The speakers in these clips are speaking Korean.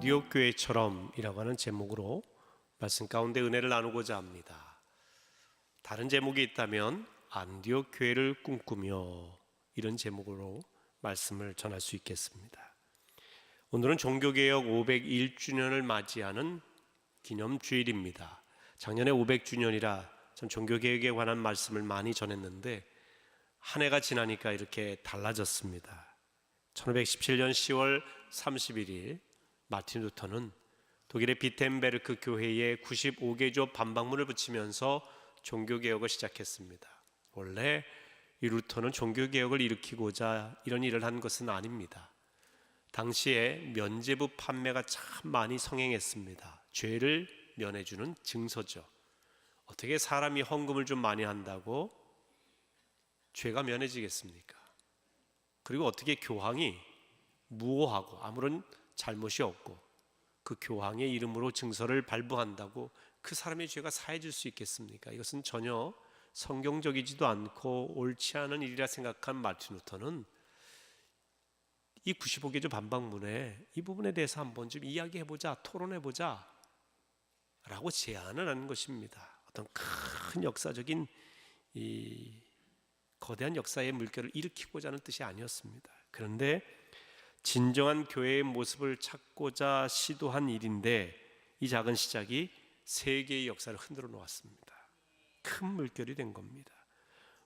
안디옥 교회처럼이라고 하는 제목으로 말씀 가운데 은혜를 나누고자 합니다. 다른 제목이 있다면 안디옥 교회를 꿈꾸며 이런 제목으로 말씀을 전할 수 있겠습니다. 오늘은 종교개혁 501주년을 맞이하는 기념주일입니다. 작년에 500주년이라 참 종교개혁에 관한 말씀을 많이 전했는데 한 해가 지나니까 이렇게 달라졌습니다. 1517년 10월 31일 마틴 루터는 독일의 비텐베르크 교회에 95개조 반박문을 붙이면서 종교개혁을 시작했습니다. 원래 이 루터는 종교개혁을 일으키고자 이런 일을 한 것은 아닙니다. 당시에 면죄부 판매가 참 많이 성행했습니다. 죄를 면해주는 증서죠. 어떻게 사람이 헌금을 좀 많이 한다고 죄가 면해지겠습니까? 그리고 어떻게 교황이 무오하고 아무런 잘못이 없고 그 교황의 이름으로 증서를 발부한다고 그 사람의 죄가 사해질 수 있겠습니까? 이것은 전혀 성경적이지도 않고 옳지 않은 일이라 생각한 마틴 루터는 이 95개조 반박문에 이 부분에 대해서 한번 좀 이야기해보자, 토론해보자 라고 제안을 하는 것입니다. 어떤 큰 역사적인 이 거대한 역사의 물결을 일으키고자 하는 뜻이 아니었습니다. 그런데 진정한 교회의 모습을 찾고자 시도한 일인데 이 작은 시작이 세계의 역사를 흔들어 놓았습니다. 큰 물결이 된 겁니다.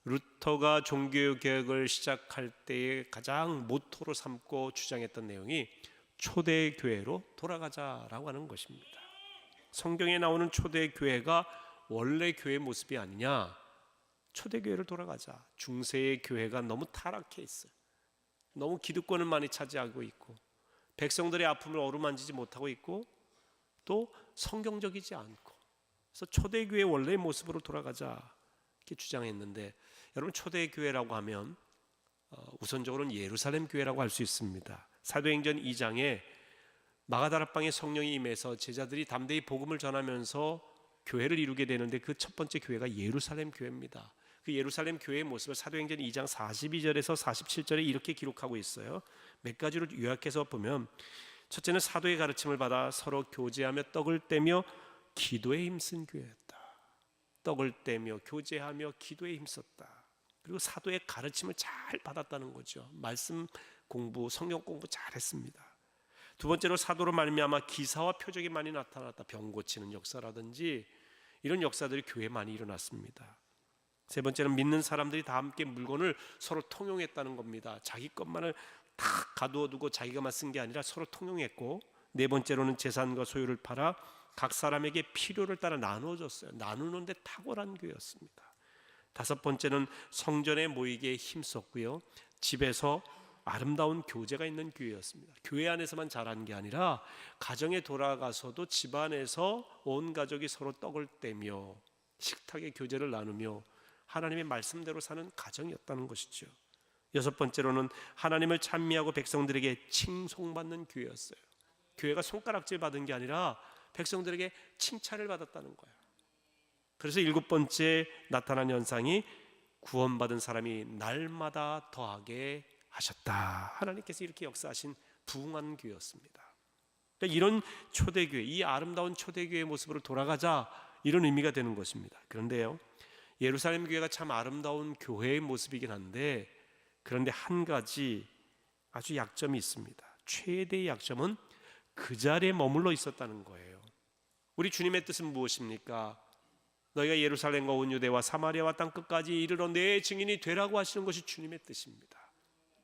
루터가 종교개혁을 시작할 때에 가장 모토로 삼고 주장했던 내용이 초대교회로 돌아가자라고 하는 것입니다. 성경에 나오는 초대교회가 원래 교회의 모습이 아니냐, 초대교회를 돌아가자. 중세의 교회가 너무 타락해 있어요. 너무 기득권을 많이 차지하고 있고 백성들의 아픔을 어루만지지 못하고 있고 또 성경적이지 않고, 그래서 초대교회 원래의 모습으로 돌아가자 이렇게 주장했는데, 여러분 초대교회라고 하면 우선적으로는 예루살렘 교회라고 할 수 있습니다. 사도행전 2장에 마가다락방에 성령이 임해서 제자들이 담대히 복음을 전하면서 교회를 이루게 되는데 그 첫 번째 교회가 예루살렘 교회입니다. 그 예루살렘 교회의 모습을 사도행전 2장 42절에서 47절에 이렇게 기록하고 있어요. 몇 가지로 요약해서 보면, 첫째는 사도의 가르침을 받아 서로 교제하며 떡을 떼며 기도에 힘쓴 교회였다. 떡을 떼며 교제하며 기도에 힘썼다. 그리고 사도의 가르침을 잘 받았다는 거죠. 말씀 공부, 성경 공부 잘했습니다. 두 번째로 사도로 말미암아 기사와 표적이 많이 나타났다. 병 고치는 역사라든지 이런 역사들이 교회에 많이 일어났습니다. 세 번째는 믿는 사람들이 다 함께 물건을 서로 통용했다는 겁니다. 자기 것만을 다 가두어두고 자기가만 쓴 게 아니라 서로 통용했고, 네 번째로는 재산과 소유를 팔아 각 사람에게 필요를 따라 나눠줬어요. 나누는데 탁월한 교회였습니다. 다섯 번째는 성전에 모이기에 힘썼고요, 집에서 아름다운 교제가 있는 교회였습니다. 교회 안에서만 잘한 게 아니라 가정에 돌아가서도 집안에서 온 가족이 서로 떡을 떼며 식탁의 교제를 나누며 하나님의 말씀대로 사는 가정이었다는 것이죠. 여섯 번째로는 하나님을 찬미하고 백성들에게 칭송받는 교회였어요. 교회가 손가락질 받은 게 아니라 백성들에게 칭찬을 받았다는 거예요. 그래서 일곱 번째 나타난 현상이 구원받은 사람이 날마다 더하게 하셨다. 하나님께서 이렇게 역사하신 부흥한 교회였습니다. 그러니까 이런 초대교회, 이 아름다운 초대교회의 모습으로 돌아가자, 이런 의미가 되는 것입니다. 그런데요, 예루살렘 교회가 참 아름다운 교회의 모습이긴 한데, 그런데 한 가지 아주 약점이 있습니다. 최대의 약점은 그 자리에 머물러 있었다는 거예요. 우리 주님의 뜻은 무엇입니까? 너희가 예루살렘과 온 유대와 사마리아와 땅 끝까지 이르러 내 증인이 되라고 하시는 것이 주님의 뜻입니다.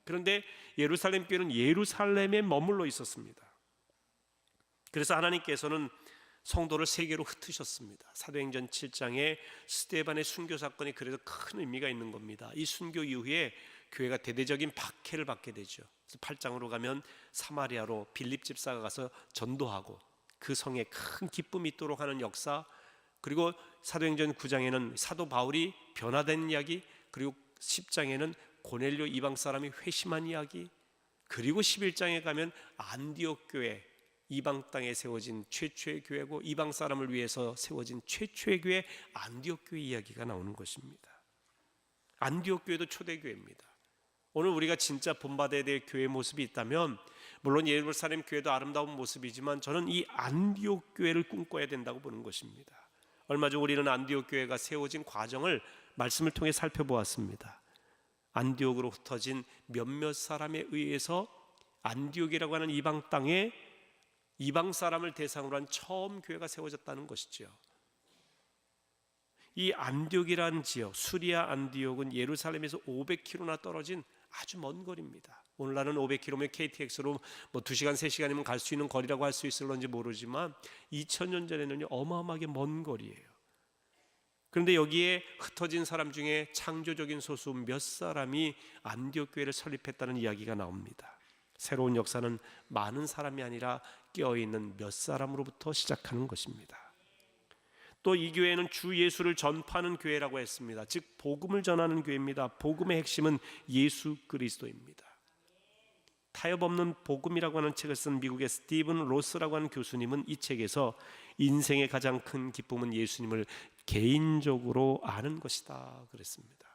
그런데 예루살렘 교회는 예루살렘에 머물러 있었습니다. 그래서 하나님께서는 성도를 세계로 흩으셨습니다. 사도행전 7장에 스데반의 순교 사건이 그래서 큰 의미가 있는 겁니다. 이 순교 이후에 교회가 대대적인 박해를 받게 되죠. 그래서 8장으로 가면 사마리아로 빌립 집사가 가서 전도하고 그 성에 큰 기쁨이 있도록 하는 역사, 그리고 사도행전 9장에는 사도 바울이 변화된 이야기, 그리고 10장에는 고넬료 이방 사람이 회심한 이야기, 그리고 11장에 가면 안디옥 교회, 이방 땅에 세워진 최초의 교회고 이방 사람을 위해서 세워진 최초의 교회 안디옥 교회 이야기가 나오는 것입니다. 안디옥 교회도 초대교회입니다. 오늘 우리가 진짜 본받아야 될 교회의 모습이 있다면 물론 예루살렘 교회도 아름다운 모습이지만 저는 이 안디옥 교회를 꿈꿔야 된다고 보는 것입니다. 얼마 전 우리는 안디옥 교회가 세워진 과정을 말씀을 통해 살펴보았습니다. 안디옥으로 흩어진 몇몇 사람에 의해서 안디옥이라고 하는 이방 땅에 이방 사람을 대상으로 한 처음 교회가 세워졌다는 것이죠. 이 안디옥이라는 지역, 수리아 안디옥은 예루살렘에서 500km나 떨어진 아주 먼 거리입니다. 오늘날은 500km면 KTX로 2시간, 3시간이면 갈 수 있는 거리라고 할 수 있을런지 모르지만 2000년 전에는 어마어마하게 먼 거리예요. 그런데 여기에 흩어진 사람 중에 창조적인 소수 몇 사람이 안디옥 교회를 설립했다는 이야기가 나옵니다. 새로운 역사는 많은 사람이 아니라 깨어있는 몇 사람으로부터 시작하는 것입니다. 또 이 교회는 주 예수를 전파하는 교회라고 했습니다. 즉 복음을 전하는 교회입니다. 복음의 핵심은 예수 그리스도입니다. 타협 없는 복음이라고 하는 책을 쓴 미국의 스티븐 로스라고 하는 교수님은 이 책에서 인생의 가장 큰 기쁨은 예수님을 개인적으로 아는 것이다 그랬습니다.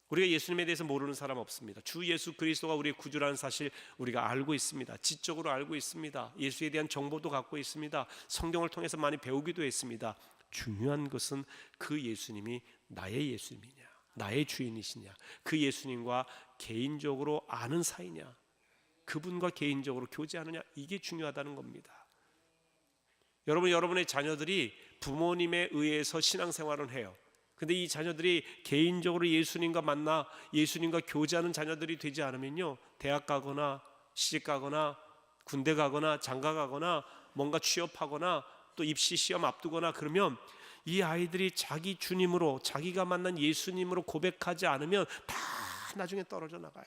우리가 예수님에 대해서 모르는 사람 없습니다. 주 예수 그리스도가 우리의 구주라는 사실 우리가 알고 있습니다. 지적으로 알고 있습니다. 예수에 대한 정보도 갖고 있습니다. 성경을 통해서 많이 배우기도 했습니다. 중요한 것은 그 예수님이 나의 예수님이냐, 나의 주인이시냐, 그 예수님과 개인적으로 아는 사이냐, 그분과 개인적으로 교제하느냐, 이게 중요하다는 겁니다. 여러분의 자녀들이 부모님에 의해서 신앙생활을 해요. 근데 이 자녀들이 개인적으로 예수님과 만나 예수님과 교제하는 자녀들이 되지 않으면요, 대학 가거나 시집 가거나 군대 가거나 장가 가거나 뭔가 취업하거나 또 입시 시험 앞두거나 그러면 이 아이들이 자기 주님으로, 자기가 만난 예수님으로 고백하지 않으면 다 나중에 떨어져 나가요.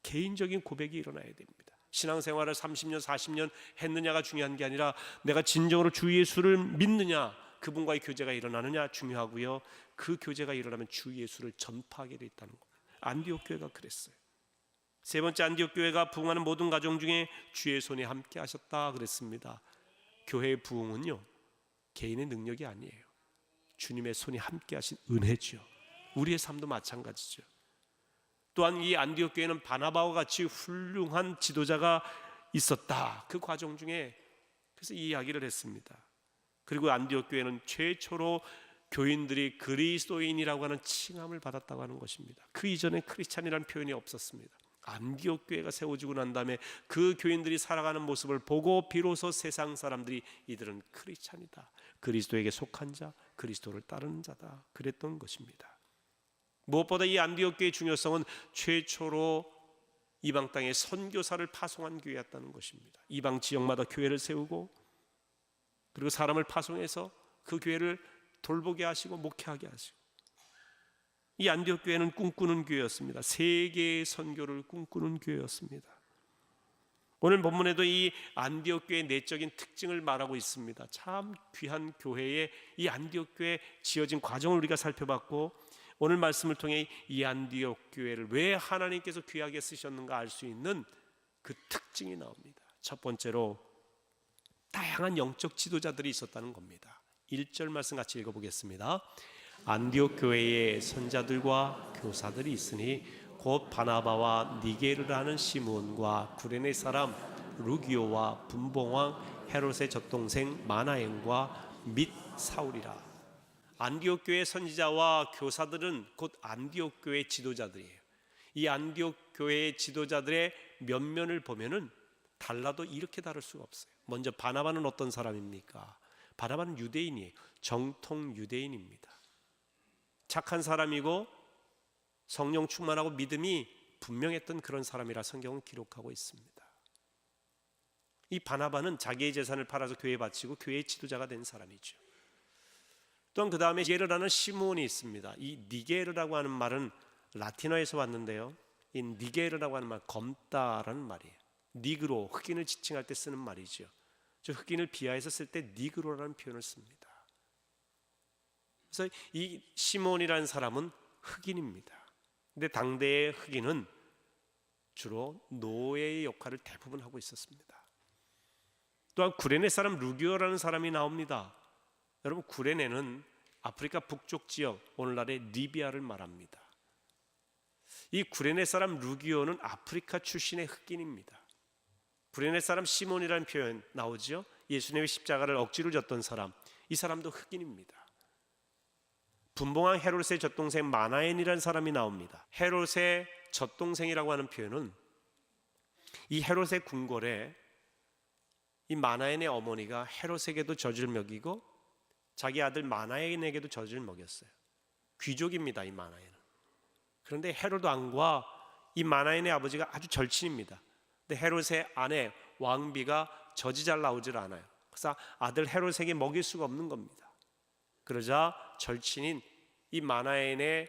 개인적인 고백이 일어나야 됩니다. 신앙생활을 30년 40년 했느냐가 중요한 게 아니라 내가 진정으로 주 예수를 믿느냐, 그분과의 교제가 일어나느냐 중요하고요. 그 교제가 일어나면 주 예수를 전파하게 돼 있다는 겁니다. 안디옥 교회가 그랬어요. 세 번째, 안디옥 교회가 부흥하는 모든 가정 중에 주의 손이 함께 하셨다 그랬습니다. 교회의 부흥은요, 개인의 능력이 아니에요. 주님의 손이 함께 하신 은혜죠. 우리의 삶도 마찬가지죠. 또한 이 안디옥 교회는 바나바와 같이 훌륭한 지도자가 있었다. 그 과정 중에 그래서 이 이야기를 했습니다. 그리고 안디옥 교회는 최초로 교인들이 그리스도인이라고 하는 칭함을 받았다고 하는 것입니다. 그 이전에 크리스찬이라는 표현이 없었습니다. 안디옥 교회가 세워지고 난 다음에 그 교인들이 살아가는 모습을 보고 비로소 세상 사람들이 이들은 크리스찬이다, 그리스도에게 속한 자, 그리스도를 따르는 자다 그랬던 것입니다. 무엇보다 이 안디옥 교회의 중요성은 최초로 이방 땅에 선교사를 파송한 교회였다는 것입니다. 이방 지역마다 교회를 세우고 그리고 사람을 파송해서 그 교회를 돌보게 하시고 목회하게 하시고, 이 안디옥 교회는 꿈꾸는 교회였습니다. 세계의 선교를 꿈꾸는 교회였습니다. 오늘 본문에도 이 안디옥 교회의 내적인 특징을 말하고 있습니다. 참 귀한 교회의 이 안디옥 교회에 지어진 과정을 우리가 살펴봤고, 오늘 말씀을 통해 이 안디옥 교회를 왜 하나님께서 귀하게 쓰셨는가 알 수 있는 그 특징이 나옵니다. 첫 번째로 다양한 영적 지도자들이 있었다는 겁니다. 1절 말씀 같이 읽어보겠습니다. 안디옥 교회에 선자들과 교사들이 있으니 곧 바나바와 니게르라는 시므온과 구레네 사람 루기오와 분봉왕 헤롯의 젖동생 마나엔과 및 사울이라. 안디옥 교회 선지자와 교사들은 곧 안디옥 교회 지도자들이에요. 이 안디옥 교회의 지도자들의 면면을 보면은 달라도 이렇게 다를 수가 없어요. 먼저 바나바는 어떤 사람입니까? 바나바는 유대인이에요. 정통 유대인입니다. 착한 사람이고 성령 충만하고 믿음이 분명했던 그런 사람이라 성경은 기록하고 있습니다. 이 바나바는 자기의 재산을 팔아서 교회에 바치고 교회의 지도자가 된 사람이죠. 또한 그 다음에 니게르라는 시므온이 있습니다. 이 니게르라고 하는 말은 라틴어에서 왔는데요, 이 니게르라고 하는 말, 검다라는 말이에요. 니그로, 흑인을 지칭할 때 쓰는 말이죠. 저 흑인을 비하해서 쓸 때 니그로라는 표현을 씁니다. 그래서 이 시몬이라는 사람은 흑인입니다. 근데 당대의 흑인은 주로 노예의 역할을 대부분 하고 있었습니다. 또한 구레네 사람 루기오라는 사람이 나옵니다. 여러분, 구레네는 아프리카 북쪽 지역, 오늘날의 리비아를 말합니다. 이 구레네 사람 루기오는 아프리카 출신의 흑인입니다. 구레네 사람 시몬이라는 표현 나오죠. 예수님의 십자가를 억지로 졌던 사람, 이 사람도 흑인입니다. 분봉왕 헤롯의 젖동생 마나엔이라는 사람이 나옵니다. 헤롯의 젖동생이라고 하는 표현은 이 헤롯의 궁궐에 이 마나엔의 어머니가 헤롯에게도 젖을 먹이고 자기 아들 마나엔에게도 젖을 먹였어요. 귀족입니다, 이 마나엔은. 그런데 헤롯 왕과 이 마나엔의 아버지가 아주 절친입니다. 근데 헤롯의 아내 왕비가 젖이 잘 나오질 않아요. 그래서 아들 헤롯에게 먹일 수가 없는 겁니다. 그러자 절친인 이 마나엔의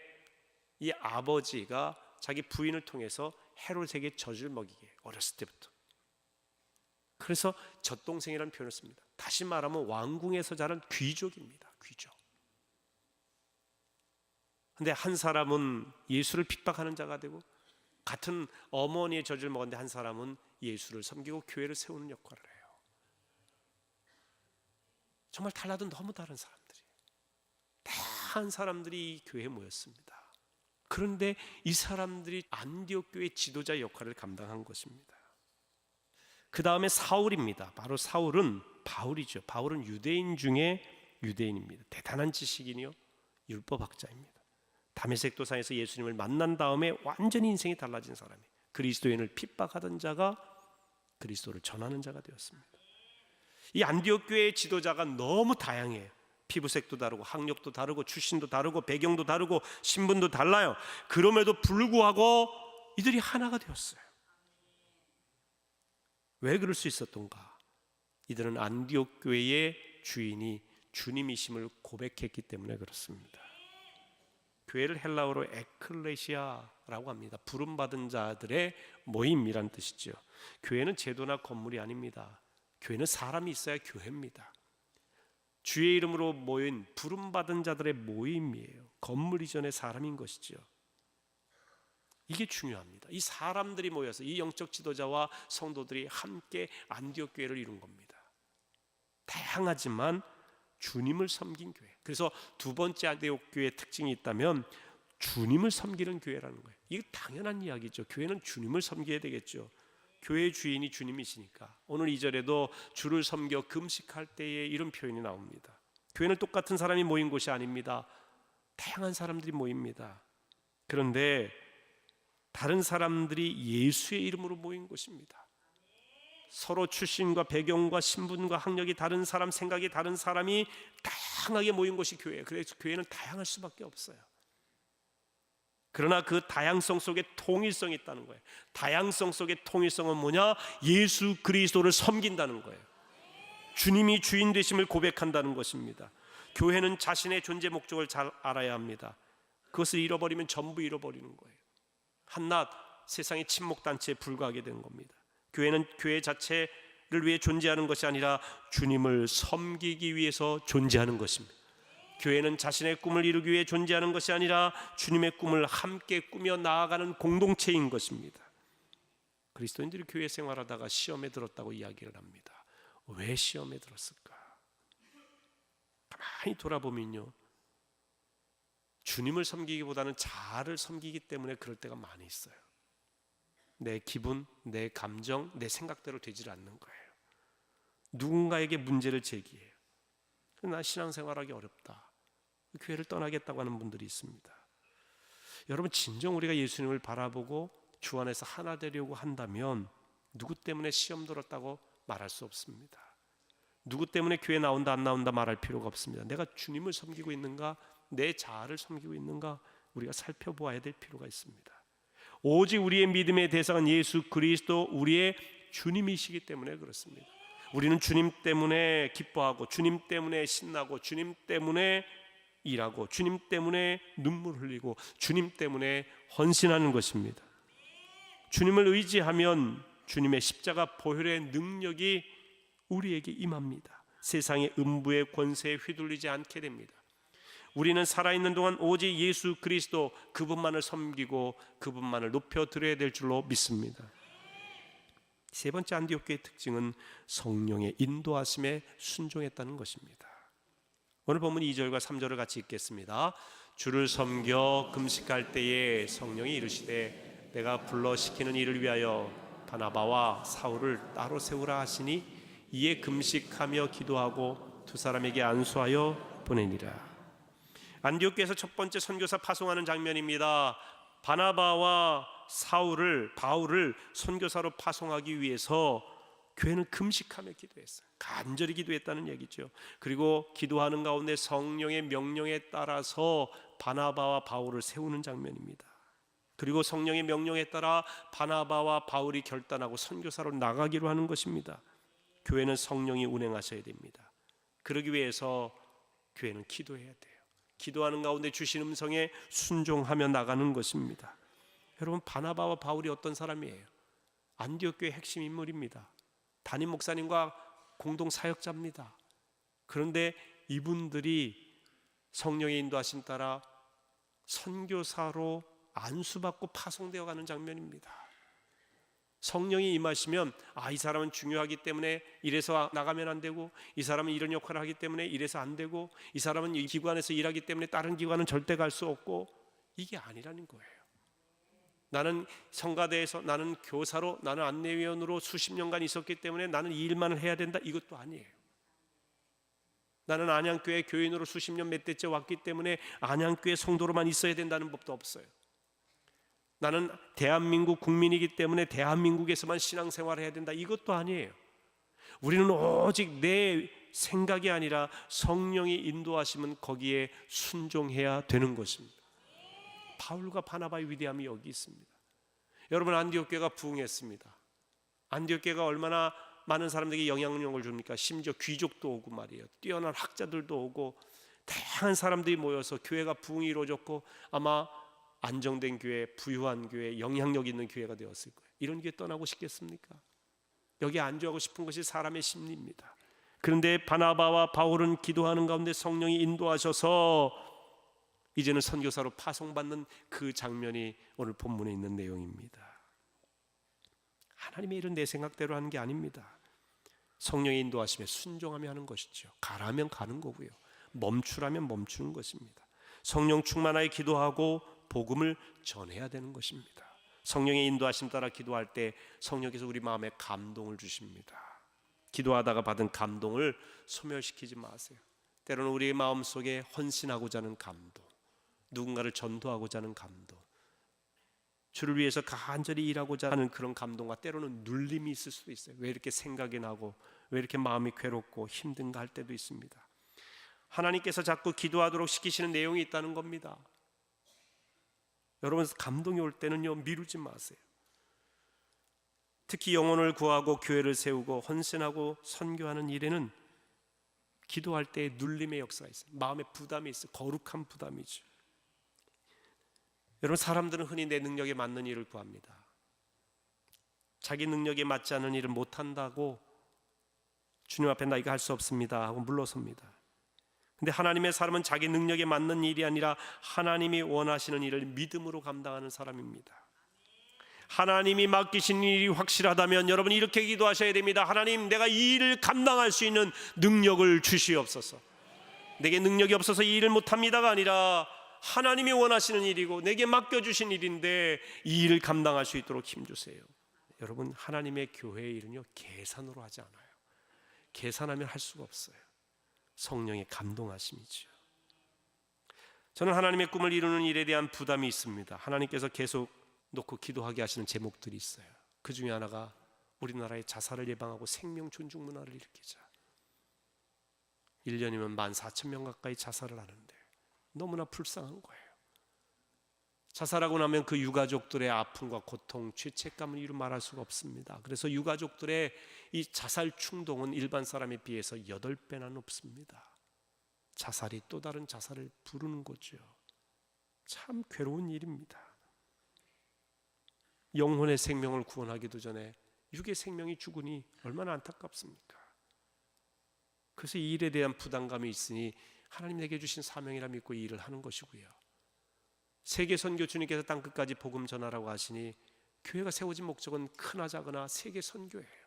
이 아버지가 자기 부인을 통해서 헤롯에게 젖을 먹이게, 어렸을 때부터. 그래서 젖동생이라는 표현을 씁니다. 다시 말하면 왕궁에서 자란 귀족입니다. 귀족. 근데 한 사람은 예수를 핍박하는 자가 되고 같은 어머니의 젖을 먹었는데 한 사람은 예수를 섬기고 교회를 세우는 역할을 해요. 정말 달라도 너무 다른 사람들이, 다양한 사람들이 이 교회에 모였습니다. 그런데 이 사람들이 안디옥 교회 지도자 역할을 감당한 것입니다. 그 다음에 사울입니다. 바로 사울은 바울이죠. 바울은 유대인 중에 유대인입니다. 대단한 지식인이요, 율법학자입니다. 다메섹 도상에서 예수님을 만난 다음에 완전히 인생이 달라진 사람이, 그리스도인을 핍박하던 자가 그리스도를 전하는 자가 되었습니다. 이 안디옥 교회의 지도자가 너무 다양해요. 피부색도 다르고 학력도 다르고 출신도 다르고 배경도 다르고 신분도 달라요. 그럼에도 불구하고 이들이 하나가 되었어요. 왜 그럴 수 있었던가? 이들은 안디옥 교회의 주인이 주님이심을 고백했기 때문에 그렇습니다. 교회를 헬라어로 에클레시아라고 합니다. 부름받은 자들의 모임이란 뜻이죠. 교회는 제도나 건물이 아닙니다. 교회는 사람이 있어야 교회입니다. 주의 이름으로 모인 부름받은 자들의 모임이에요. 건물 이전의 사람인 것이죠. 이게 중요합니다. 이 사람들이 모여서 이 영적 지도자와 성도들이 함께 안디옥 교회를 이룬 겁니다. 다양하지만 주님을 섬긴 교회. 그래서 두 번째 안디옥 교회의 특징이 있다면 주님을 섬기는 교회라는 거예요. 이게 당연한 이야기죠. 교회는 주님을 섬겨야 되겠죠. 교회의 주인이 주님이시니까. 오늘 2절에도 주를 섬겨 금식할 때에 이런 표현이 나옵니다. 교회는 똑같은 사람이 모인 곳이 아닙니다. 다양한 사람들이 모입니다. 그런데 다른 사람들이 예수의 이름으로 모인 곳입니다. 서로 출신과 배경과 신분과 학력이 다른 사람, 생각이 다른 사람이 다양하게 모인 곳이 교회예요. 그래서 교회는 다양할 수밖에 없어요. 그러나 그 다양성 속에 통일성이 있다는 거예요. 다양성 속의 통일성은 뭐냐? 예수 그리스도를 섬긴다는 거예요. 주님이 주인 되심을 고백한다는 것입니다. 교회는 자신의 존재 목적을 잘 알아야 합니다. 그것을 잃어버리면 전부 잃어버리는 거예요. 한낱 세상의 친목단체에 불과하게 되는 겁니다. 교회는 교회 자체를 위해 존재하는 것이 아니라 주님을 섬기기 위해서 존재하는 것입니다. 교회는 자신의 꿈을 이루기 위해 존재하는 것이 아니라 주님의 꿈을 함께 꾸며 나아가는 공동체인 것입니다. 그리스도인들이 교회 생활하다가 시험에 들었다고 이야기를 합니다. 왜 시험에 들었을까? 가만히 돌아보면요, 주님을 섬기기보다는 자아를 섬기기 때문에 그럴 때가 많이 있어요. 내 기분, 내 감정, 내 생각대로 되질 않는 거예요. 누군가에게 문제를 제기해요. 나 신앙생활하기 어렵다, 교회를 떠나겠다고 하는 분들이 있습니다. 여러분, 진정 우리가 예수님을 바라보고 주 안에서 하나 되려고 한다면 누구 때문에 시험 들었다고 말할 수 없습니다. 누구 때문에 교회 나온다 안 나온다 말할 필요가 없습니다. 내가 주님을 섬기고 있는가, 내 자아를 섬기고 있는가, 우리가 살펴보아야 될 필요가 있습니다. 오직 우리의 믿음의 대상은 예수 그리스도, 우리의 주님이시기 때문에 그렇습니다. 우리는 주님 때문에 기뻐하고, 주님 때문에 신나고, 주님 때문에 일하고, 주님 때문에 눈물 흘리고, 주님 때문에 헌신하는 것입니다. 주님을 의지하면 주님의 십자가 보혈의 능력이 우리에게 임합니다. 세상의 음부의 권세에 휘둘리지 않게 됩니다. 우리는 살아있는 동안 오직 예수 그리스도, 그분만을 섬기고 그분만을 높여드려야 될 줄로 믿습니다. 세 번째 안디옥 교회의 특징은 성령의 인도하심에 순종했다는 것입니다. 오늘 본문 2절과 3절을 같이 읽겠습니다. 주를 섬겨 금식할 때에 성령이 이르시되 내가 불러 시키는 일을 위하여 바나바와 사울을 따로 세우라 하시니 이에 금식하며 기도하고 두 사람에게 안수하여 보내니라. 안디옥교에서 첫 번째 선교사 파송하는 장면입니다. 바나바와 바울을 선교사로 파송하기 위해서 교회는 금식하며 기도했어요. 간절히 기도했다는 얘기죠. 그리고 기도하는 가운데 성령의 명령에 따라서 바나바와 바울을 세우는 장면입니다. 그리고 성령의 명령에 따라 바나바와 바울이 결단하고 선교사로 나가기로 하는 것입니다. 교회는 성령이 운행하셔야 됩니다. 그러기 위해서 교회는 기도해야 돼요. 기도하는 가운데 주신 음성에 순종하며 나가는 것입니다. 여러분, 바나바와 바울이 어떤 사람이에요? 안디옥 교회 핵심 인물입니다. 담임 목사님과 공동 사역자입니다. 그런데 이분들이 성령의 인도하심 따라 선교사로 안수받고 파송되어 가는 장면입니다. 성령이 임하시면 이 사람은 중요하기 때문에 이래서 나가면 안 되고, 이 사람은 이런 역할을 하기 때문에 이래서 안 되고, 이 사람은 이 기관에서 일하기 때문에 다른 기관은 절대 갈 수 없고, 이게 아니라는 거예요. 나는 성가대에서, 나는 교사로, 나는 안내위원으로 수십 년간 있었기 때문에 나는 이 일만을 해야 된다, 이것도 아니에요. 나는 안양교회 교인으로 수십 년 몇 대째 왔기 때문에 안양교회 성도로만 있어야 된다는 법도 없어요. 나는 대한민국 국민이기 때문에 대한민국에서만 신앙생활을 해야 된다, 이것도 아니에요. 우리는 오직 내 생각이 아니라 성령이 인도하시면 거기에 순종해야 되는 것입니다. 바울과 바나바의 위대함이 여기 있습니다. 여러분, 안디옥 교회가 부흥했습니다. 안디옥 교회가 얼마나 많은 사람들에게 영향력을 줍니까? 심지어 귀족도 오고 말이에요. 뛰어난 학자들도 오고 다양한 사람들이 모여서 교회가 부흥이 이루어졌고, 아마 안정된 교회, 부유한 교회, 영향력 있는 교회가 되었을 거예요. 이런 교회 떠나고 싶겠습니까? 여기 안주하고 싶은 것이 사람의 심리입니다. 그런데 바나바와 바울은 기도하는 가운데 성령이 인도하셔서 이제는 선교사로 파송받는 그 장면이 오늘 본문에 있는 내용입니다. 하나님의 일은 내 생각대로 하는 게 아닙니다. 성령의 인도하심에 순종하며 하는 것이죠. 가라면 가는 거고요, 멈추라면 멈추는 것입니다. 성령 충만하여 기도하고 복음을 전해야 되는 것입니다. 성령의 인도하심 따라 기도할 때 성령께서 우리 마음에 감동을 주십니다. 기도하다가 받은 감동을 소멸시키지 마세요. 때로는 우리의 마음속에 헌신하고자 하는 감동, 누군가를 전도하고자 하는 감동, 주를 위해서 간절히 일하고자 하는 그런 감동과 때로는 눌림이 있을 수도 있어요. 왜 이렇게 생각이 나고 왜 이렇게 마음이 괴롭고 힘든가 할 때도 있습니다. 하나님께서 자꾸 기도하도록 시키시는 내용이 있다는 겁니다. 여러분, 감동이 올 때는요, 미루지 마세요. 특히 영혼을 구하고 교회를 세우고 헌신하고 선교하는 일에는 기도할 때 눌림의 역사가 있어요. 마음에 부담이 있어요. 거룩한 부담이죠. 여러분, 사람들은 흔히 내 능력에 맞는 일을 구합니다. 자기 능력에 맞지 않는 일을 못한다고 주님 앞에 나 이거 할 수 없습니다 하고 물러섭니다. 근데 하나님의 사람은 자기 능력에 맞는 일이 아니라 하나님이 원하시는 일을 믿음으로 감당하는 사람입니다. 하나님이 맡기신 일이 확실하다면 여러분 이렇게 기도하셔야 됩니다. 하나님, 내가 이 일을 감당할 수 있는 능력을 주시옵소서. 내게 능력이 없어서 이 일을 못합니다가 아니라 하나님이 원하시는 일이고 내게 맡겨주신 일인데 이 일을 감당할 수 있도록 힘주세요. 여러분, 하나님의 교회의 일은요, 계산으로 하지 않아요. 계산하면 할 수가 없어요. 성령의 감동하심이죠. 저는 하나님의 꿈을 이루는 일에 대한 부담이 있습니다. 하나님께서 계속 놓고 기도하게 하시는 제목들이 있어요. 그 중에 하나가 우리나라의 자살을 예방하고 생명 존중 문화를 일으키자. 1년이면 14,000명 가까이 자살을 하는데 너무나 불쌍한 거예요. 자살하고 나면 그 유가족들의 아픔과 고통, 죄책감을 이루 말할 수가 없습니다. 그래서 유가족들의 이 자살 충동은 일반 사람에 비해서 8배나 높습니다. 자살이 또 다른 자살을 부르는 거죠. 참 괴로운 일입니다. 영혼의 생명을 구원하기도 전에 육의 생명이 죽으니 얼마나 안타깝습니까? 그래서 이 일에 대한 부담감이 있으니 하나님 내게 주신 사명이라 믿고 이 일을 하는 것이고요. 세계 선교, 주님께서 땅끝까지 복음 전하라고 하시니 교회가 세워진 목적은 크나 작으나 세계 선교예요.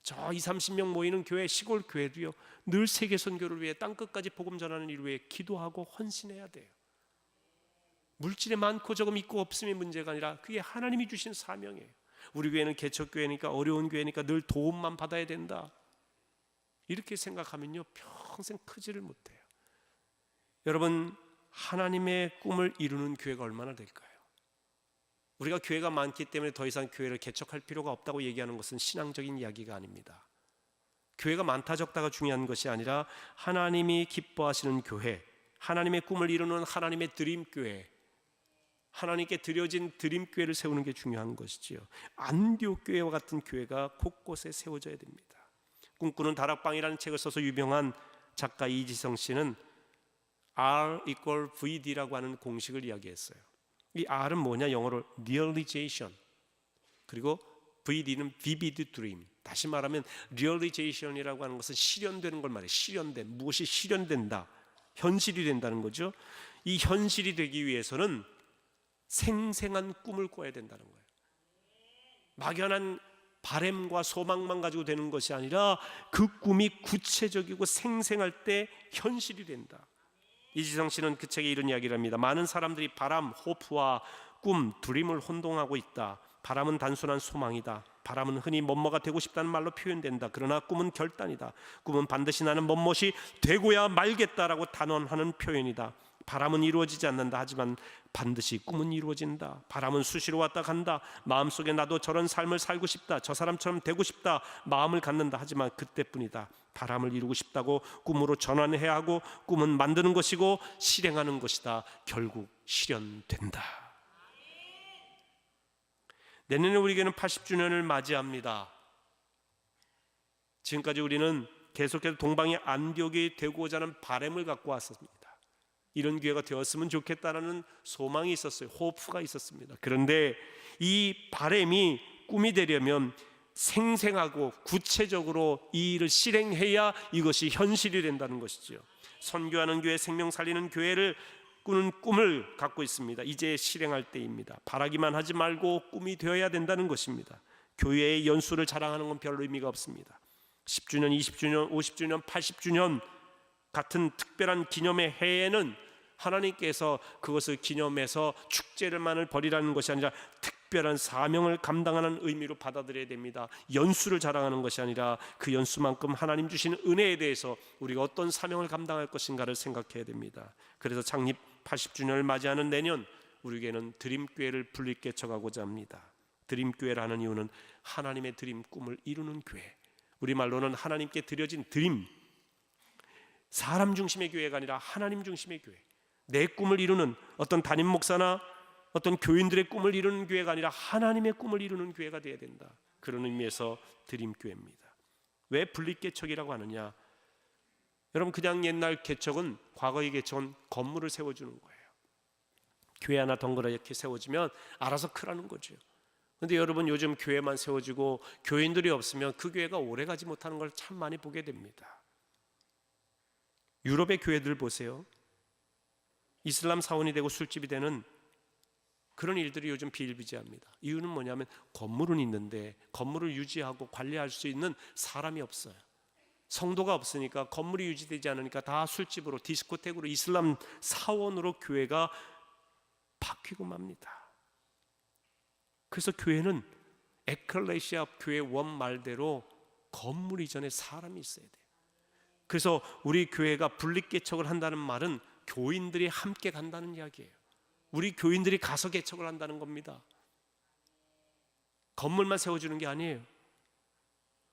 저 20-30명 모이는 교회, 시골 교회도요, 늘 세계 선교를 위해 땅끝까지 복음 전하는 일 위해 기도하고 헌신해야 돼요. 물질에 많고 적음 있고 없음의 문제가 아니라 그게 하나님이 주신 사명이에요. 우리 교회는 개척교회니까, 어려운 교회니까 늘 도움만 받아야 된다, 이렇게 생각하면요 평생 크지를 못해요. 여러분, 하나님의 꿈을 이루는 교회가 얼마나 될까요? 우리가 교회가 많기 때문에 더 이상 교회를 개척할 필요가 없다고 얘기하는 것은 신앙적인 이야기가 아닙니다. 교회가 많다 적다가 중요한 것이 아니라 하나님이 기뻐하시는 교회, 하나님의 꿈을 이루는 하나님의 드림교회, 하나님께 드려진 드림교회를 세우는 게 중요한 것이지요. 안디옥 교회와 같은 교회가 곳곳에 세워져야 됩니다. 꿈꾸는 다락방이라는 책을 써서 유명한 작가 이지성 씨는 R=VD라고 하는 공식을 이야기했어요. 이 R은 뭐냐? 영어로 realization, 그리고 VD는 vivid dream. 다시 말하면 realization이라고 하는 것은 실현되는 걸 말해요. 실현된, 무엇이 실현된다, 현실이 된다는 거죠. 이 현실이 되기 위해서는 생생한 꿈을 꿔야 된다는 거예요. 막연한 바램과 소망만 가지고 되는 것이 아니라 그 꿈이 구체적이고 생생할 때 현실이 된다. 이지성 씨는 그 책에 이런 이야기를 합니다. 많은 사람들이 바람, 호프와 꿈, 드림을 혼동하고 있다. 바람은 단순한 소망이다. 바람은 흔히 뭐뭐가 되고 싶다는 말로 표현된다. 그러나 꿈은 결단이다. 꿈은 반드시 나는 뭐뭇이 되고야 말겠다라고 단언하는 표현이다. 바람은 이루어지지 않는다. 하지만 반드시 꿈은 이루어진다. 바람은 수시로 왔다 간다. 마음속에 나도 저런 삶을 살고 싶다, 저 사람처럼 되고 싶다 마음을 갖는다. 하지만 그때뿐이다. 바람을 이루고 싶다고 꿈으로 전환해야 하고, 꿈은 만드는 것이고 실행하는 것이다. 결국 실현된다. 내년에 우리 교회는 80주년을 맞이합니다. 지금까지 우리는 계속해서 동방의 안디옥이 되고자 하는 바람을 갖고 왔습니다. 이런 교회가 되었으면 좋겠다라는 소망이 있었어요. 호프가 있었습니다. 그런데 이 바람이 꿈이 되려면 생생하고 구체적으로 이 일을 실행해야 이것이 현실이 된다는 것이죠. 선교하는 교회, 생명 살리는 교회를 꾸는 꿈을 갖고 있습니다. 이제 실행할 때입니다. 바라기만 하지 말고 꿈이 되어야 된다는 것입니다. 교회의 연수를 자랑하는 건 별 의미가 없습니다. 10주년, 20주년, 50주년, 80주년 같은 특별한 기념의 해에는 하나님께서 그것을 기념해서 축제를만을 벌이라는 것이 아니라 특별한 사명을 감당하는 의미로 받아들여야 됩니다. 연수를 자랑하는 것이 아니라 그 연수만큼 하나님 주시는 은혜에 대해서 우리가 어떤 사명을 감당할 것인가를 생각해야 됩니다. 그래서 창립 80주년을 맞이하는 내년, 우리 교회는 드림교회를 분립개척하고자 합니다. 드림교회라는 이유는 하나님의 드림 꿈을 이루는 교회, 우리말로는 하나님께 드려진 드림, 사람 중심의 교회가 아니라 하나님 중심의 교회, 내 꿈을 이루는 어떤 담임 목사나 어떤 교인들의 꿈을 이루는 교회가 아니라 하나님의 꿈을 이루는 교회가 되어야 된다. 그런 의미에서 드림교회입니다. 왜 분립개척이라고 하느냐? 여러분, 그냥 옛날 개척은, 과거의 개척은 건물을 세워주는 거예요. 교회 하나 덩그랗게 세워지면 알아서 크라는 거죠. 그런데 여러분, 요즘 교회만 세워지고 교인들이 없으면 그 교회가 오래가지 못하는 걸 참 많이 보게 됩니다. 유럽의 교회들 보세요. 이슬람 사원이 되고 술집이 되는 그런 일들이 요즘 비일비재합니다. 이유는 뭐냐면 건물은 있는데 건물을 유지하고 관리할 수 있는 사람이 없어요. 성도가 없으니까, 건물이 유지되지 않으니까 다 술집으로, 디스코텍으로, 이슬람 사원으로 교회가 바뀌고 맙니다. 그래서 교회는 에클레시아 교회 원말대로 건물 이전에 사람이 있어야 돼요. 그래서 우리 교회가 분립개척을 한다는 말은 교인들이 함께 간다는 이야기예요. 우리 교인들이 가서 개척을 한다는 겁니다. 건물만 세워주는 게 아니에요.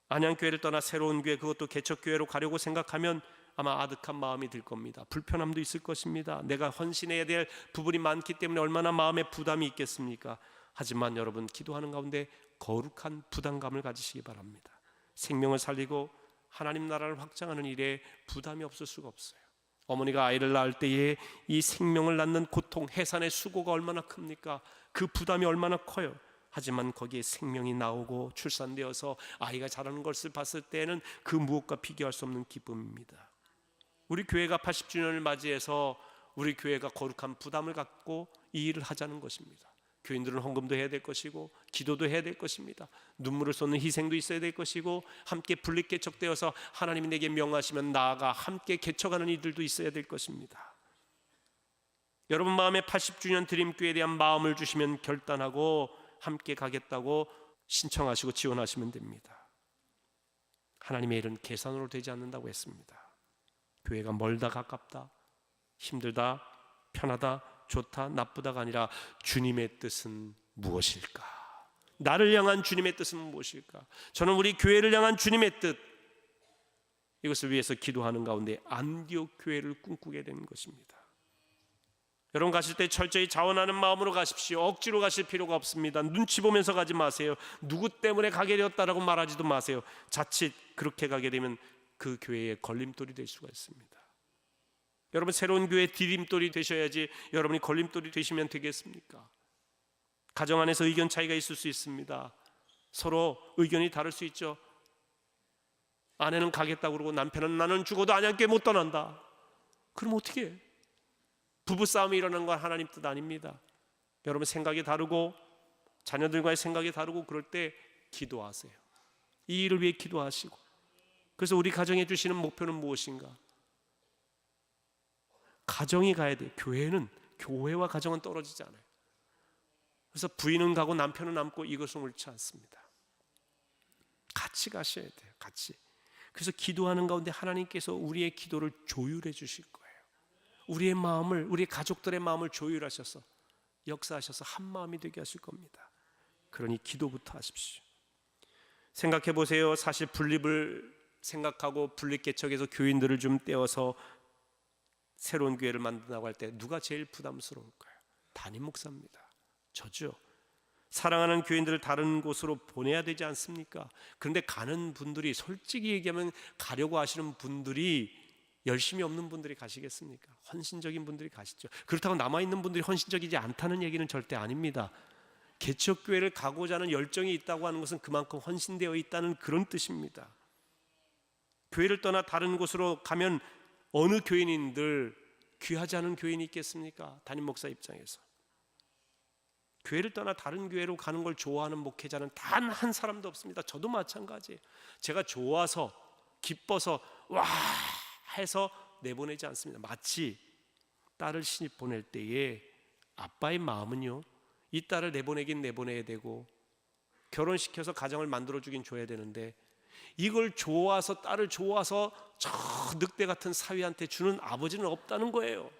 안양교회를 떠나 새로운 교회, 그것도 개척교회로 가려고 생각하면 아마 아득한 마음이 들 겁니다. 불편함도 있을 것입니다. 내가 헌신해야 될 부분이 많기 때문에 얼마나 마음에 부담이 있겠습니까? 하지만 여러분, 기도하는 가운데 거룩한 부담감을 가지시기 바랍니다. 생명을 살리고 하나님 나라를 확장하는 일에 부담이 없을 수가 없어요. 어머니가 아이를 낳을 때에 이 생명을 낳는 고통, 해산의 수고가 얼마나 큽니까? 그 부담이 얼마나 커요. 하지만 거기에 생명이 나오고 출산되어서 아이가 자라는 것을 봤을 때는 그 무엇과 비교할 수 없는 기쁨입니다. 우리 교회가 80주년을 맞이해서 우리 교회가 거룩한 부담을 갖고 이 일을 하자는 것입니다. 교인들은 헌금도 해야 될 것이고 기도도 해야 될 것입니다. 눈물을 쏟는 희생도 있어야 될 것이고, 함께 분립개척되어서 하나님이 내게 명하시면 나아가 함께 개척하는 이들도 있어야 될 것입니다. 여러분 마음에 80주년 드림교회에 대한 마음을 주시면 결단하고 함께 가겠다고 신청하시고 지원하시면 됩니다. 하나님의 일은 계산으로 되지 않는다고 했습니다. 교회가 멀다 가깝다, 힘들다 편하다 좋다 나쁘다가 아니라 주님의 뜻은 무엇일까? 나를 향한 주님의 뜻은 무엇일까? 저는 우리 교회를 향한 주님의 뜻, 이것을 위해서 기도하는 가운데 안디옥 교회를 꿈꾸게 된 것입니다. 여러분 가실 때 철저히 자원하는 마음으로 가십시오. 억지로 가실 필요가 없습니다. 눈치 보면서 가지 마세요. 누구 때문에 가게 되었다라고 말하지도 마세요. 자칫 그렇게 가게 되면 그 교회의 걸림돌이 될 수가 있습니다. 여러분 새로운 교회의 디딤돌이 되셔야지 여러분이 걸림돌이 되시면 되겠습니까? 가정 안에서 의견 차이가 있을 수 있습니다. 서로 의견이 다를 수 있죠. 아내는 가겠다고 그러고 남편은 나는 죽어도 안양교회 못 떠난다. 그럼 어떻게 해? 부부싸움이 일어나는 건 하나님 뜻 아닙니다. 여러분 생각이 다르고 자녀들과의 생각이 다르고 그럴 때 기도하세요. 이 일을 위해 기도하시고. 그래서 우리 가정에 주시는 목표는 무엇인가? 가정이 가야 돼요. 교회와 가정은 떨어지지 않아요. 그래서 부인은 가고 남편은 남고 이것은 옳지 않습니다. 같이 가셔야 돼요. 같이. 그래서 기도하는 가운데 하나님께서 우리의 기도를 조율해 주실 거예요. 우리의 마음을, 우리 가족들의 마음을 조율하셔서 역사하셔서 한 마음이 되게 하실 겁니다. 그러니 기도부터 하십시오. 생각해 보세요. 사실 분립을 생각하고 분립개척에서 교인들을 좀 떼어서 새로운 교회를 만든다고 할 때 누가 제일 부담스러울까요? 담임 목사입니다. 저죠. 사랑하는 교인들을 다른 곳으로 보내야 되지 않습니까? 그런데 가는 분들이 솔직히 얘기하면 가려고 하시는 분들이 열심히 없는 분들이 가시겠습니까? 헌신적인 분들이 가시죠. 그렇다고 남아있는 분들이 헌신적이지 않다는 얘기는 절대 아닙니다. 개척교회를 가고자 하는 열정이 있다고 하는 것은 그만큼 헌신되어 있다는 그런 뜻입니다. 교회를 떠나 다른 곳으로 가면 어느 교인인들 귀하지 않은 교인이 있겠습니까? 담임 목사 입장에서. 교회를 떠나 다른 교회로 가는 걸 좋아하는 목회자는 단 한 사람도 없습니다. 저도 마찬가지예요. 제가 좋아서 기뻐서 와 해서 내보내지 않습니다. 마치 딸을 시집 보낼 때에 아빠의 마음은요, 이 딸을 내보내긴 내보내야 되고 결혼시켜서 가정을 만들어주긴 줘야 되는데 이걸 좋아서, 딸을 좋아서 저 늑대 같은 사위한테 주는 아버지는 없다는 거예요.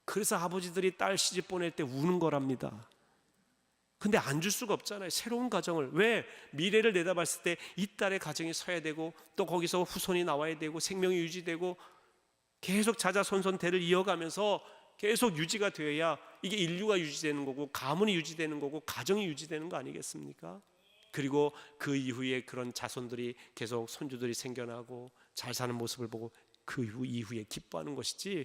그래서 아버지들이 딸 시집 보낼 때 우는 거랍니다. 근데 안 줄 수가 없잖아요. 새로운 가정을. 왜? 미래를 내다봤을 때 이 딸의 가정이 서야 되고 또 거기서 후손이 나와야 되고 생명이 유지되고 계속 자자손손 대를 이어가면서 계속 유지가 되어야 이게 인류가 유지되는 거고 가문이 유지되는 거고 가정이 유지되는 거 아니겠습니까? 그리고 그 이후에 그런 자손들이 계속 손주들이 생겨나고 잘 사는 모습을 보고 그 이후에 기뻐하는 것이지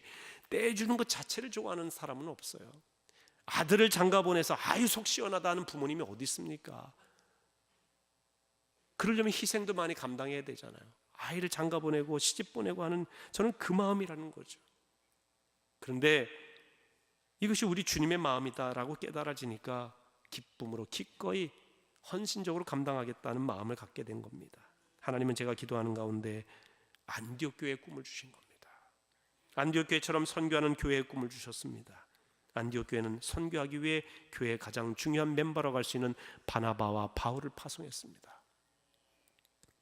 떼주는 것 자체를 좋아하는 사람은 없어요. 아들을 장가 보내서 아유 속 시원하다 하는 부모님이 어디 있습니까? 그러려면 희생도 많이 감당해야 되잖아요. 아이를 장가 보내고 시집 보내고 하는, 저는 그 마음이라는 거죠. 그런데 이것이 우리 주님의 마음이다라고 깨달아지니까 기쁨으로 기꺼이 헌신적으로 감당하겠다는 마음을 갖게 된 겁니다. 하나님은 제가 기도하는 가운데 안디옥 교회의 꿈을 주신 겁니다. 안디옥 교회처럼 선교하는 교회의 꿈을 주셨습니다. 안디옥 교회는 선교하기 위해 교회의 가장 중요한 멤버라고 할 수 있는 바나바와 바울을 파송했습니다.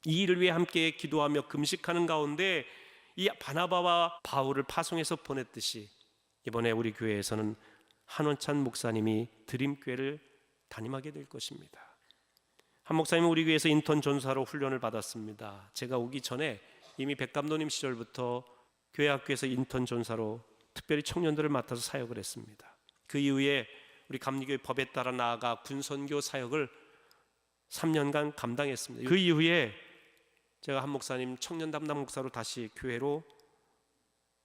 이 일을 위해 함께 기도하며 금식하는 가운데 이 바나바와 바울을 파송해서 보냈듯이 이번에 우리 교회에서는 한원찬 목사님이 드림교회를 담임하게 될 것입니다. 한 목사님은 우리 교회에서 인턴 전사로 훈련을 받았습니다. 제가 오기 전에 이미 백 감독님 시절부터 교회 학교에서 인턴 전사로 특별히 청년들을 맡아서 사역을 했습니다. 그 이후에 우리 감리교회 법에 따라 나아가 군선교 사역을 3년간 감당했습니다. 그 이후에 제가 한 목사님 청년 담당 목사로 다시 교회로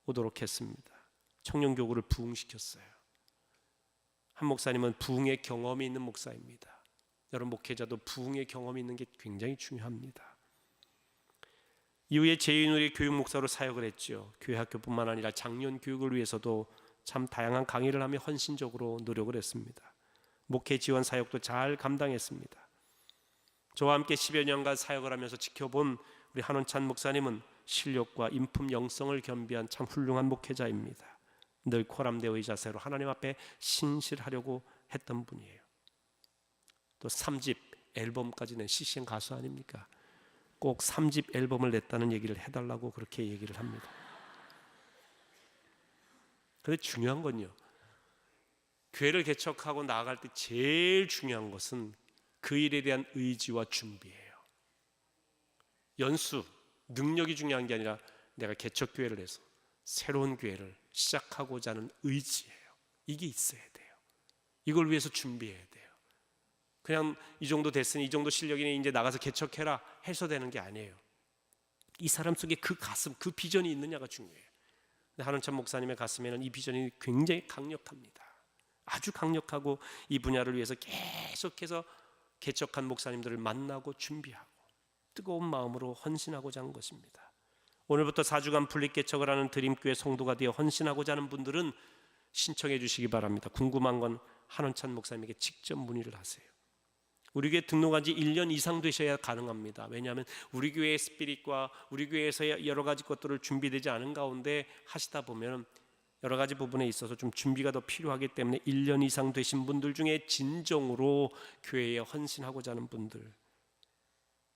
오도록 했습니다. 청년 교구를 부흥시켰어요. 한 목사님은 부흥의 경험이 있는 목사입니다. 여러분 목회자도 부흥의 경험이 있는 게 굉장히 중요합니다. 이후에 재인우리 교육 목사로 사역을 했죠. 교회 학교뿐만 아니라 장년 교육을 위해서도 참 다양한 강의를 하며 헌신적으로 노력을 했습니다. 목회 지원 사역도 잘 감당했습니다. 저와 함께 10여 년간 사역을 하면서 지켜본 우리 한원찬 목사님은 실력과 인품 영성을 겸비한 참 훌륭한 목회자입니다. 늘 코람데오의 자세로 하나님 앞에 신실하려고 했던 분이에요. 또 3집 앨범까지 낸 CCM 가수 아닙니까? 꼭 3집 앨범을 냈다는 얘기를 해달라고 그렇게 얘기를 합니다. 그런데 중요한 건요, 교회를 개척하고 나아갈 때 제일 중요한 것은 그 일에 대한 의지와 준비예요. 연수, 능력이 중요한 게 아니라 내가 개척교회를 해서 새로운 교회를 시작하고자 하는 의지예요. 이게 있어야 돼요. 이걸 위해서 준비해야 돼요. 그냥 이 정도 됐으니 이 정도 실력이니 이제 나가서 개척해라 해서 되는 게 아니에요. 이 사람 속에 그 가슴, 그 비전이 있느냐가 중요해요. 한원찬 목사님의 가슴에는 이 비전이 굉장히 강력합니다. 아주 강력하고 이 분야를 위해서 계속해서 개척한 목사님들을 만나고 준비하고 뜨거운 마음으로 헌신하고자 하는 것입니다. 오늘부터 4주간 분립개척을 하는 드림교회 성도가 되어 헌신하고자 하는 분들은 신청해 주시기 바랍니다. 궁금한 건 한원찬 목사님에게 직접 문의를 하세요. 우리 교회 등록한 지 1년 이상 되셔야 가능합니다. 왜냐하면 우리 교회의 스피릿과 우리 교회에서의 여러 가지 것들을 준비되지 않은 가운데 하시다 보면 여러 가지 부분에 있어서 좀 준비가 더 필요하기 때문에 1년 이상 되신 분들 중에 진정으로 교회에 헌신하고자 하는 분들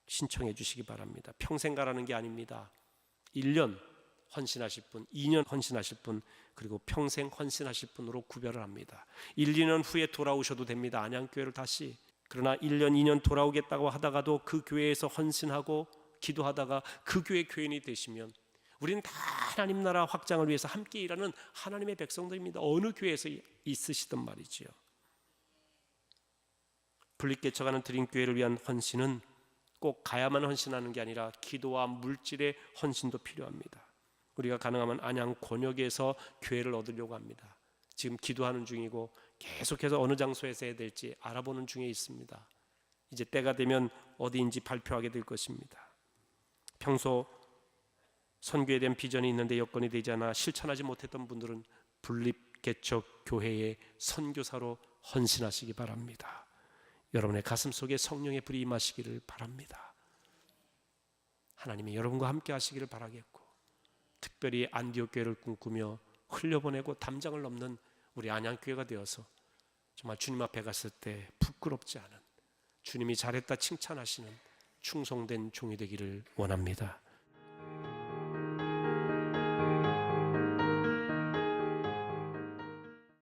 신청해 주시기 바랍니다. 평생 가라는 게 아닙니다. 1년 헌신하실 분, 2년 헌신하실 분, 그리고 평생 헌신하실 분으로 구별을 합니다. 1, 2년 후에 돌아오셔도 됩니다. 안양교회를 다시. 그러나 1년, 2년 돌아오겠다고 하다가도 그 교회에서 헌신하고 기도하다가 그 교회 교인이 되시면 우리는 다 하나님 나라 확장을 위해서 함께 일하는 하나님의 백성들입니다. 어느 교회에서 있으시든 말이지요. 분립개척하는 드림교회를 위한 헌신은 꼭 가야만 헌신하는 게 아니라 기도와 물질의 헌신도 필요합니다. 우리가 가능하면 안양 권역에서 교회를 얻으려고 합니다. 지금 기도하는 중이고 계속해서 어느 장소에서 해야 될지 알아보는 중에 있습니다. 이제 때가 되면 어디인지 발표하게 될 것입니다. 평소 선교에 대한 비전이 있는데 여건이 되지 않아 실천하지 못했던 분들은 분립개척 교회의 선교사로 헌신하시기 바랍니다. 여러분의 가슴 속에 성령의 불이 임하시기를 바랍니다. 하나님이 여러분과 함께 하시기를 바라겠고 특별히 안디옥 교회를 꿈꾸며 흘려보내고 담장을 넘는 우리 안양교회가 되어서 정말 주님 앞에 갔을 때 부끄럽지 않은 주님이 잘했다 칭찬하시는 충성된 종이 되기를 원합니다.